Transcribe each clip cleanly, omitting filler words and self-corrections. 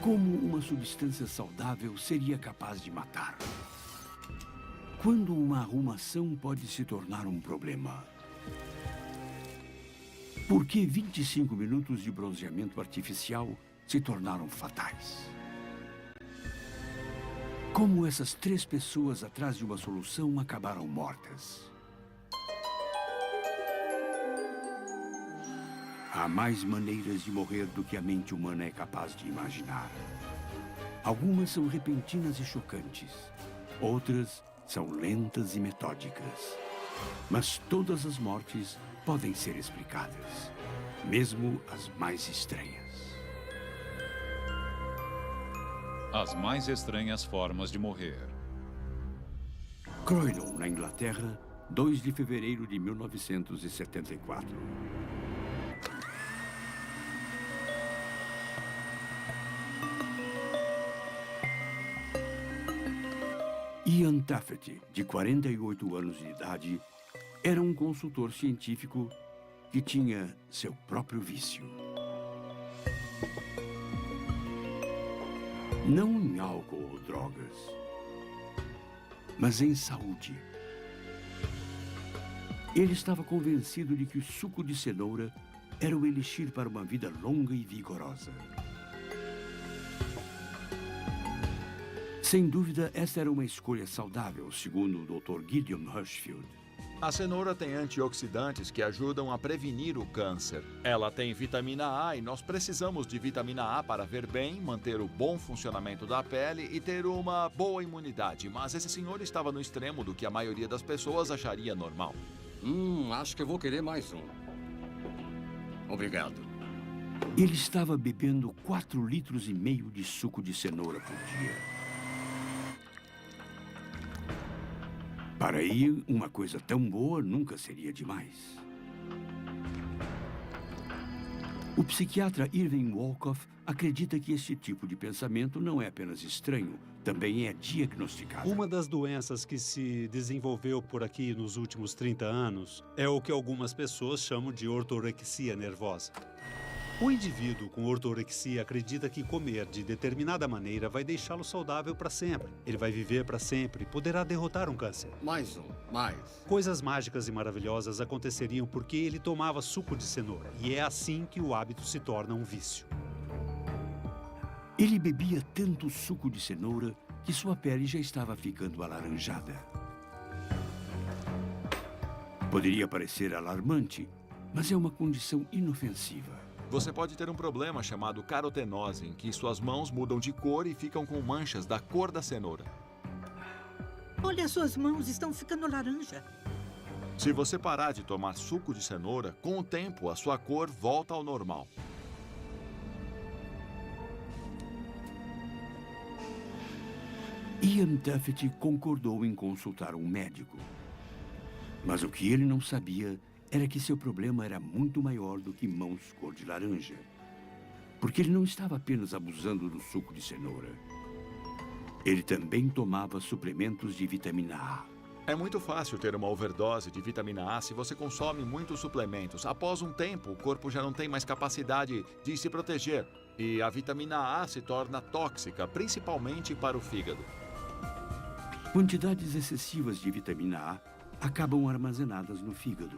Como uma substância saudável seria capaz de matar? Quando uma arrumação pode se tornar um problema? Por que 25 minutos de bronzeamento artificial se tornaram fatais? Como essas 3 pessoas atrás de uma solução acabaram mortas? Há mais maneiras de morrer do que a mente humana é capaz de imaginar. Algumas são repentinas e chocantes. Outras são lentas e metódicas. Mas todas as mortes podem ser explicadas, mesmo as mais estranhas. As mais estranhas formas de morrer. Croydon, na Inglaterra, 2 de fevereiro de 1974. Ian Taffet, de 48 anos de idade, era um consultor científico que tinha seu próprio vício. Não em álcool ou drogas, mas em saúde. Ele estava convencido de que o suco de cenoura era o elixir para uma vida longa e vigorosa. Sem dúvida, esta era uma escolha saudável, segundo o Dr. Gideon Hirschfield. A cenoura tem antioxidantes que ajudam a prevenir o câncer. Ela tem vitamina A e nós precisamos de vitamina A para ver bem, manter o bom funcionamento da pele e ter uma boa imunidade. Mas esse senhor estava no extremo do que a maioria das pessoas acharia normal. Acho que eu vou querer mais um. Obrigado. Ele estava bebendo 4,5 litros de suco de cenoura por dia. Para Ian, uma coisa tão boa nunca seria demais. O psiquiatra Irving Wolkoff acredita que este tipo de pensamento não é apenas estranho, também é diagnosticado. Uma das doenças que se desenvolveu por aqui nos últimos 30 anos é o que algumas pessoas chamam de ortorexia nervosa. O indivíduo com ortorexia acredita que comer de determinada maneira vai deixá-lo saudável para sempre. Ele vai viver para sempre e poderá derrotar um câncer. Mais. Coisas mágicas e maravilhosas aconteceriam porque ele tomava suco de cenoura. E é assim que o hábito se torna um vício. Ele bebia tanto suco de cenoura que sua pele já estava ficando alaranjada. Poderia parecer alarmante, mas é uma condição inofensiva. Você pode ter um problema chamado carotenose, em que suas mãos mudam de cor e ficam com manchas da cor da cenoura. Olha, suas mãos estão ficando laranja. Se você parar de tomar suco de cenoura, com o tempo a sua cor volta ao normal. Ian Taffet concordou em consultar um médico. Mas o que ele não sabia era que seu problema era muito maior do que mãos cor de laranja. Porque ele não estava apenas abusando do suco de cenoura. Ele também tomava suplementos de vitamina A. É muito fácil ter uma overdose de vitamina A se você consome muitos suplementos. Após um tempo, o corpo já não tem mais capacidade de se proteger. E a vitamina A se torna tóxica, principalmente para o fígado. Quantidades excessivas de vitamina A acabam armazenadas no fígado.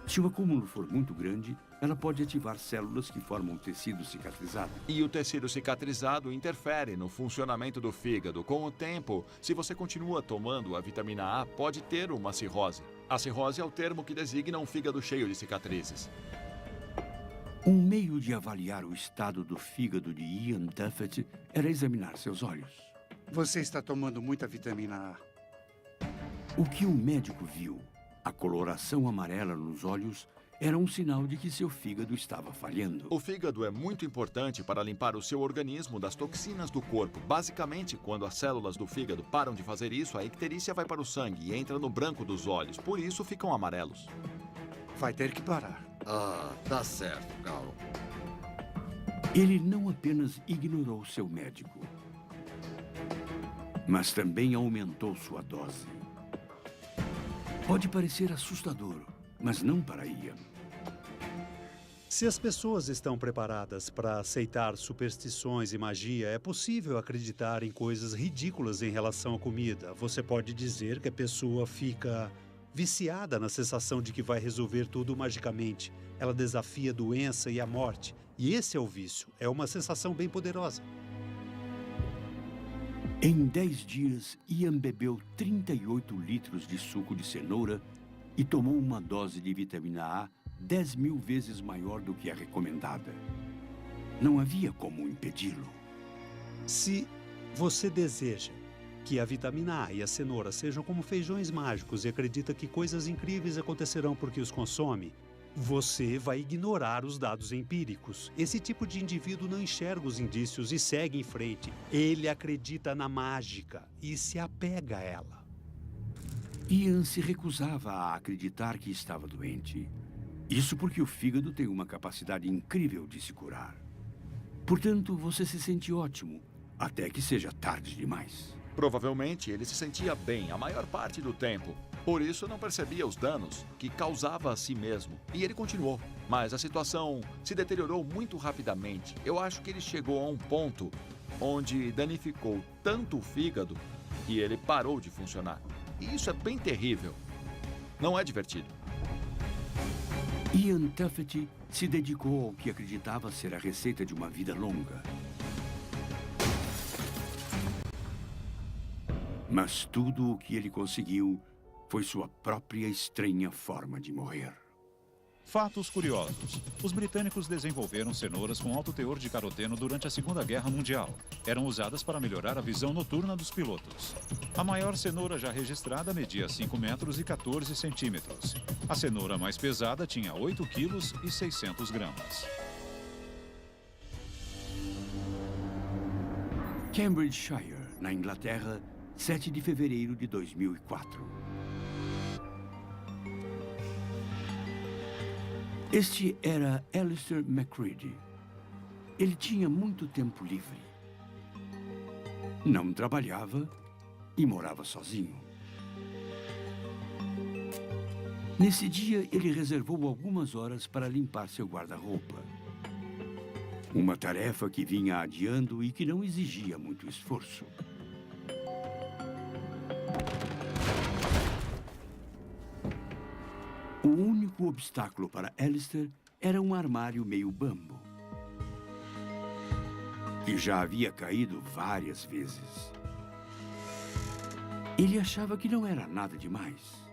Se o acúmulo for muito grande, ela pode ativar células que formam tecido cicatrizado. E o tecido cicatrizado interfere no funcionamento do fígado. Com o tempo, se você continua tomando a vitamina A, pode ter uma cirrose. A cirrose é o termo que designa um fígado cheio de cicatrizes. Um meio de avaliar o estado do fígado de Ian Taffet era examinar seus olhos. Você está tomando muita vitamina A. O que o médico viu, a coloração amarela nos olhos, era um sinal de que seu fígado estava falhando. O fígado é muito importante para limpar o seu organismo das toxinas do corpo. Basicamente, quando as células do fígado param de fazer isso, a icterícia vai para o sangue e entra no branco dos olhos. Por isso, ficam amarelos. Vai ter que parar. Tá certo, Carl. Ele não apenas ignorou seu médico, mas também aumentou sua dose. Pode parecer assustador, mas não para Ian. Se as pessoas estão preparadas para aceitar superstições e magia, é possível acreditar em coisas ridículas em relação à comida. Você pode dizer que a pessoa fica viciada na sensação de que vai resolver tudo magicamente. Ela desafia a doença e a morte. E esse é o vício. É uma sensação bem poderosa. Em 10 dias, Ian bebeu 38 litros de suco de cenoura e tomou uma dose de vitamina A 10.000 vezes maior do que a recomendada. Não havia como impedi-lo. Se você deseja que a vitamina A e a cenoura sejam como feijões mágicos e acredita que coisas incríveis acontecerão porque os consome, você vai ignorar os dados empíricos. Esse tipo de indivíduo não enxerga os indícios e segue em frente. Ele acredita na mágica e se apega a ela. Ian se recusava a acreditar que estava doente. Isso porque o fígado tem uma capacidade incrível de se curar. Portanto, você se sente ótimo, até que seja tarde demais. Provavelmente ele se sentia bem a maior parte do tempo. Por isso não percebia os danos que causava a si mesmo. E ele continuou. Mas a situação se deteriorou muito rapidamente. Eu acho que ele chegou a um ponto onde danificou tanto o fígado que ele parou de funcionar. E isso é bem terrível. Não é divertido. Ian Tuffet se dedicou ao que acreditava ser a receita de uma vida longa. Mas tudo o que ele conseguiu foi sua própria estranha forma de morrer. Fatos curiosos. Os britânicos desenvolveram cenouras com alto teor de caroteno durante a Segunda Guerra Mundial. Eram usadas para melhorar a visão noturna dos pilotos. A maior cenoura já registrada media 5 metros e 14 centímetros. A cenoura mais pesada tinha 8 quilos e 600 gramas. Cambridgeshire, na Inglaterra, 7 de fevereiro de 2004. Este era Alistair McCready. Ele tinha muito tempo livre. Não trabalhava e morava sozinho. Nesse dia, ele reservou algumas horas para limpar seu guarda-roupa. Uma tarefa que vinha adiando e que não exigia muito esforço. O único obstáculo para Alistair era um armário meio bambo, que já havia caído várias vezes. Ele achava que não era nada demais.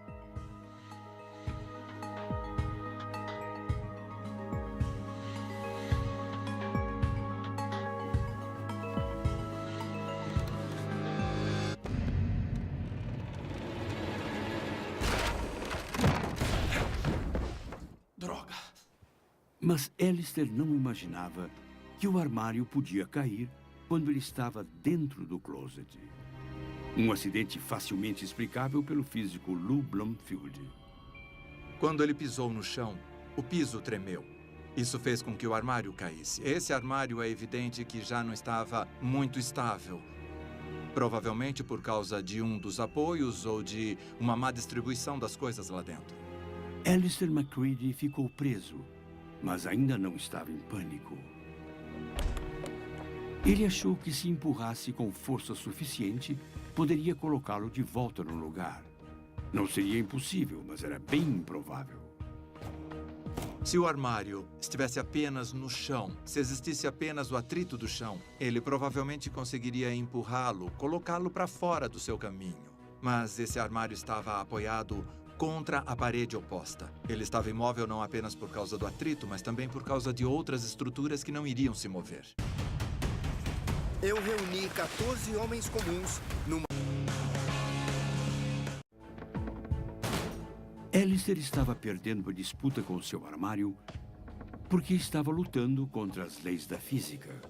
Mas Alistair não imaginava que o armário podia cair quando ele estava dentro do closet. Um acidente facilmente explicável pelo físico Lou Blomfield. Quando ele pisou no chão, o piso tremeu. Isso fez com que o armário caísse. Esse armário é evidente que já não estava muito estável. Provavelmente por causa de um dos apoios ou de uma má distribuição das coisas lá dentro. Alistair McCready ficou preso, mas ainda não estava em pânico. Ele achou que se empurrasse com força suficiente, poderia colocá-lo de volta no lugar. Não seria impossível, mas era bem improvável. Se o armário estivesse apenas no chão, se existisse apenas o atrito do chão, ele provavelmente conseguiria empurrá-lo, colocá-lo para fora do seu caminho. Mas esse armário estava apoiado contra a parede oposta. Ele estava imóvel não apenas por causa do atrito, mas também por causa de outras estruturas que não iriam se mover. Eu reuni 14 homens comuns numa... Alistair estava perdendo a disputa com seu armário porque estava lutando contra as leis da física.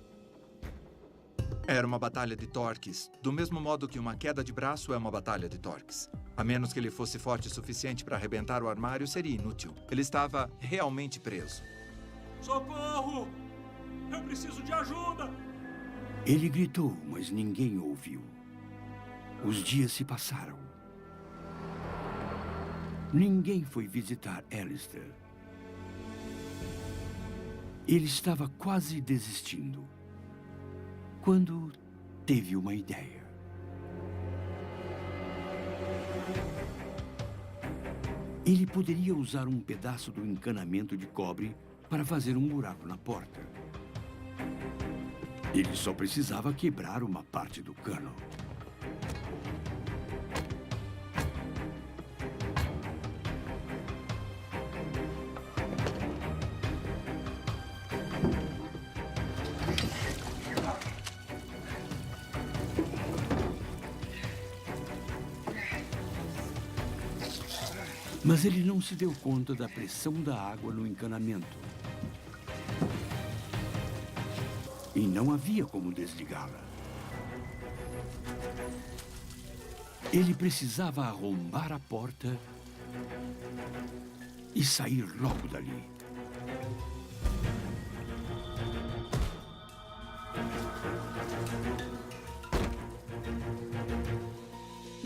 Era uma batalha de torques, do mesmo modo que uma queda de braço é uma batalha de torques. A menos que ele fosse forte o suficiente para arrebentar o armário, seria inútil. Ele estava realmente preso. Socorro! Eu preciso de ajuda! Ele gritou, mas ninguém ouviu. Os dias se passaram. Ninguém foi visitar Alistair. Ele estava quase desistindo, quando teve uma ideia. Ele poderia usar um pedaço do encanamento de cobre para fazer um buraco na porta. Ele só precisava quebrar uma parte do cano. Mas ele não se deu conta da pressão da água no encanamento. E não havia como desligá-la. Ele precisava arrombar a porta e sair logo dali.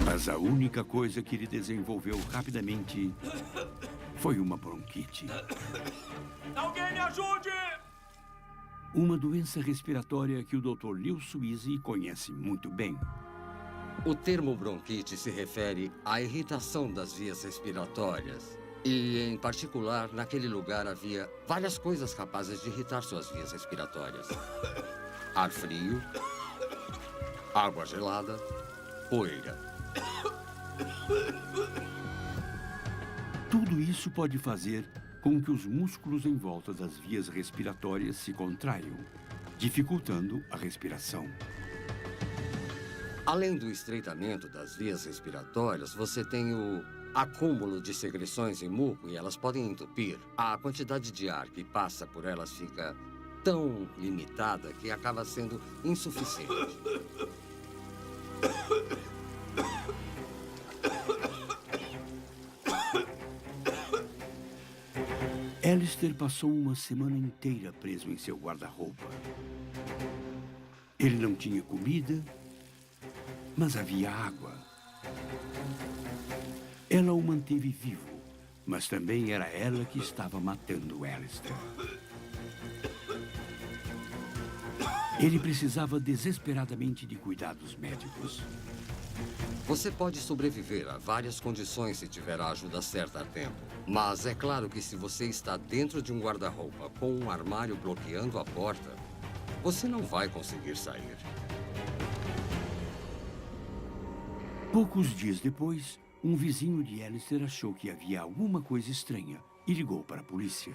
Mas a única coisa que ele desenvolveu rapidamente foi uma bronquite. Alguém me ajude! Uma doença respiratória que o Dr. Leo Suizzi conhece muito bem. O termo bronquite se refere à irritação das vias respiratórias. E, em particular, naquele lugar havia várias coisas capazes de irritar suas vias respiratórias. Ar frio, água gelada, poeira. Tudo isso pode fazer com que os músculos em volta das vias respiratórias se contraiam, dificultando a respiração. Além do estreitamento das vias respiratórias, você tem o acúmulo de secreções em muco e elas podem entupir. A quantidade de ar que passa por elas fica tão limitada que acaba sendo insuficiente. Alistair passou uma semana inteira preso em seu guarda-roupa. Ele não tinha comida, mas havia água. Ela o manteve vivo, mas também era ela que estava matando Alistair. Ele precisava desesperadamente de cuidados médicos. Você pode sobreviver a várias condições se tiver a ajuda certa a tempo. Mas é claro que se você está dentro de um guarda-roupa com um armário bloqueando a porta, você não vai conseguir sair. Poucos dias depois, um vizinho de Alistair achou que havia alguma coisa estranha e ligou para a polícia.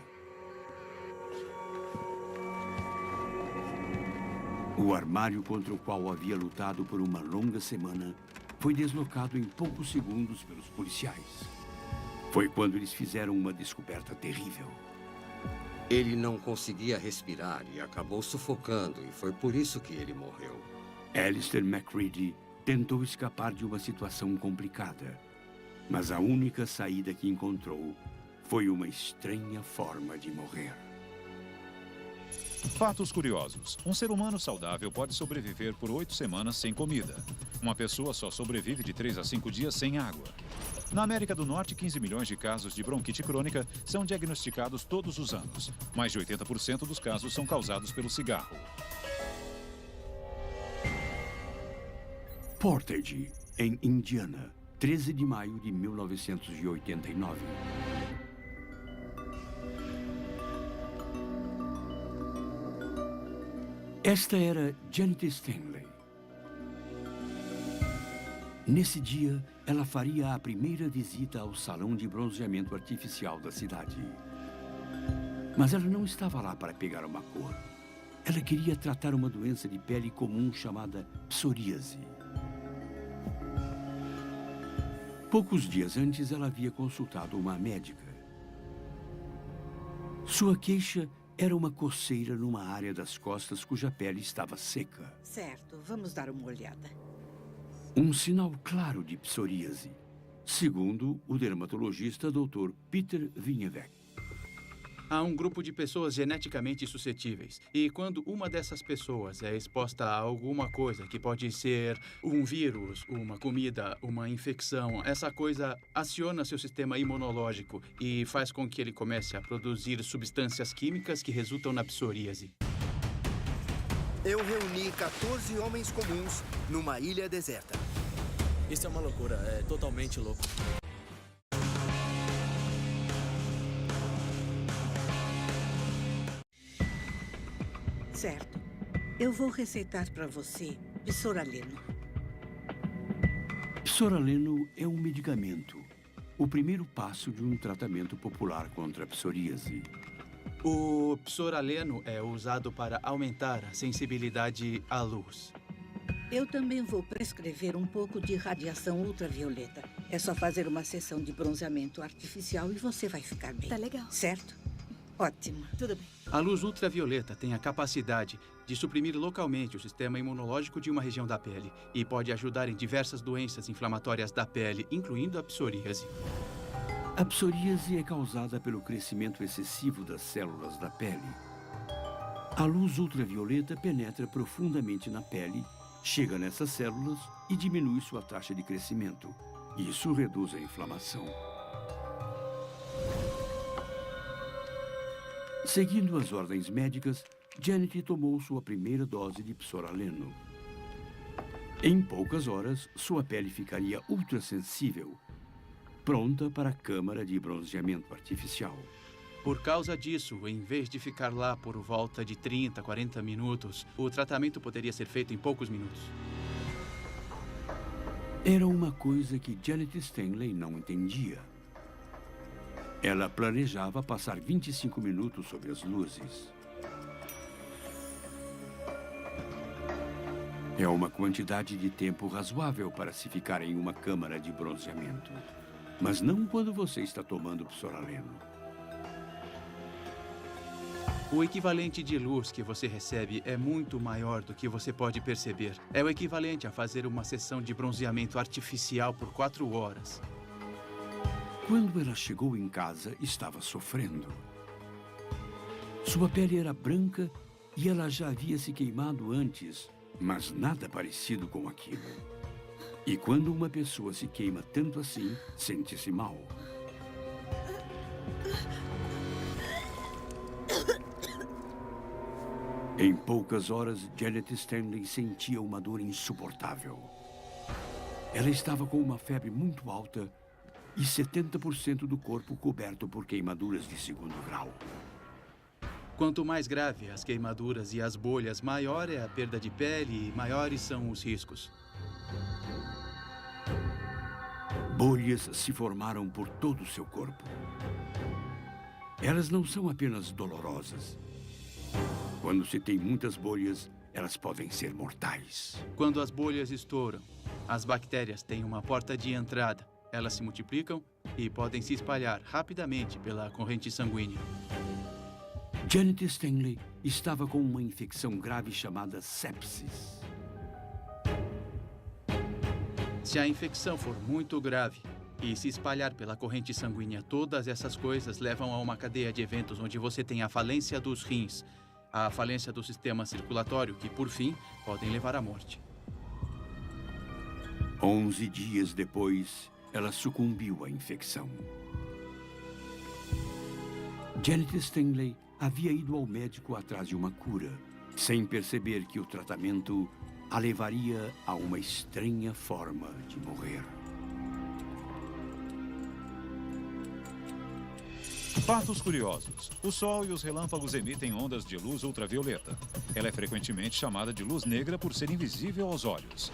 O armário contra o qual havia lutado por uma longa semana foi deslocado em poucos segundos pelos policiais. Foi quando eles fizeram uma descoberta terrível. Ele não conseguia respirar e acabou sufocando, e foi por isso que ele morreu. Alistair McCready tentou escapar de uma situação complicada, mas a única saída que encontrou foi uma estranha forma de morrer. Fatos curiosos. Um ser humano saudável pode sobreviver por 8 semanas sem comida. Uma pessoa só sobrevive de 3 a 5 dias sem água. Na América do Norte, 15 milhões de casos de bronquite crônica são diagnosticados todos os anos. Mais de 80% dos casos são causados pelo cigarro. Portage, em Indiana, 13 de maio de 1989. Esta era Janet Stanley. Nesse dia, ela faria a primeira visita ao salão de bronzeamento artificial da cidade. Mas ela não estava lá para pegar uma cor. Ela queria tratar uma doença de pele comum chamada psoríase. Poucos dias antes, ela havia consultado uma médica. Sua queixa era uma coceira numa área das costas cuja pele estava seca. Certo, vamos dar uma olhada. Um sinal claro de psoríase, segundo o dermatologista Dr. Peter Vinjevec. Há um grupo de pessoas geneticamente suscetíveis. E quando uma dessas pessoas é exposta a alguma coisa, que pode ser um vírus, uma comida, uma infecção, essa coisa aciona seu sistema imunológico e faz com que ele comece a produzir substâncias químicas que resultam na psoríase. Eu reuni 14 homens comuns numa ilha deserta. Isso é uma loucura, é totalmente louco. Certo. Eu vou receitar para você psoraleno. Psoraleno é um medicamento, o primeiro passo de um tratamento popular contra a psoríase. O psoraleno é usado para aumentar a sensibilidade à luz. Eu também vou prescrever um pouco de radiação ultravioleta. É só fazer uma sessão de bronzeamento artificial e você vai ficar bem. Tá legal. Certo? Ótimo. Tudo bem. A luz ultravioleta tem a capacidade de suprimir localmente o sistema imunológico de uma região da pele e pode ajudar em diversas doenças inflamatórias da pele, incluindo a psoríase. A psoríase é causada pelo crescimento excessivo das células da pele. A luz ultravioleta penetra profundamente na pele, chega nessas células e diminui sua taxa de crescimento. Isso reduz a inflamação. Seguindo as ordens médicas, Janet tomou sua primeira dose de psoraleno. Em poucas horas, sua pele ficaria ultrassensível, pronta para a câmara de bronzeamento artificial. Por causa disso, em vez de ficar lá por volta de 30, 40 minutos, o tratamento poderia ser feito em poucos minutos. Era uma coisa que Janet Stanley não entendia. Ela planejava passar 25 minutos sob as luzes. É uma quantidade de tempo razoável para se ficar em uma câmara de bronzeamento. Mas não quando você está tomando psoraleno. O equivalente de luz que você recebe é muito maior do que você pode perceber. É o equivalente a fazer uma sessão de bronzeamento artificial por 4 horas. Quando ela chegou em casa, estava sofrendo. Sua pele era branca e ela já havia se queimado antes, mas nada parecido com aquilo. E quando uma pessoa se queima tanto assim, sente-se mal. Em poucas horas, Janet Stanley sentia uma dor insuportável. Ela estava com uma febre muito alta e 70% do corpo coberto por queimaduras de 2º grau. Quanto mais grave as queimaduras e as bolhas, maior é a perda de pele e maiores são os riscos. Bolhas se formaram por todo o seu corpo. Elas não são apenas dolorosas. Quando se tem muitas bolhas, elas podem ser mortais. Quando as bolhas estouram, as bactérias têm uma porta de entrada. Elas se multiplicam e podem se espalhar rapidamente pela corrente sanguínea. Janet Stanley estava com uma infecção grave chamada sepsis. Se a infecção for muito grave e se espalhar pela corrente sanguínea, todas essas coisas levam a uma cadeia de eventos onde você tem a falência dos rins, a falência do sistema circulatório, que, por fim, podem levar à morte. 11 dias depois, ela sucumbiu à infecção. Janet Stanley havia ido ao médico atrás de uma cura, sem perceber que o tratamento a levaria a uma estranha forma de morrer. Fatos curiosos. O Sol e os relâmpagos emitem ondas de luz ultravioleta. Ela é frequentemente chamada de luz negra por ser invisível aos olhos.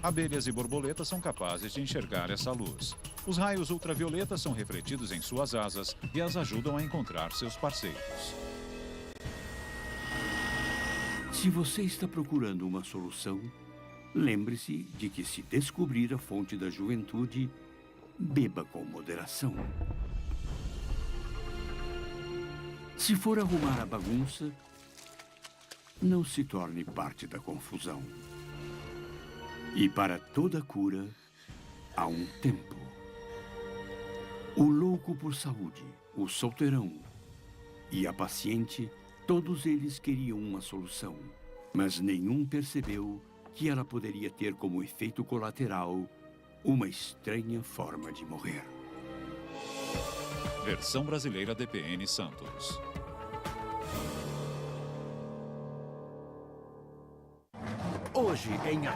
Abelhas e borboletas são capazes de enxergar essa luz. Os raios ultravioleta são refletidos em suas asas e as ajudam a encontrar seus parceiros. Se você está procurando uma solução, lembre-se de que, se descobrir a fonte da juventude, beba com moderação. Se for arrumar a bagunça, não se torne parte da confusão. E para toda cura, há um tempo. O louco por saúde, o solteirão e a paciente, todos eles queriam uma solução, mas nenhum percebeu que ela poderia ter como efeito colateral uma estranha forma de morrer. Versão brasileira DPN Santos. Hoje em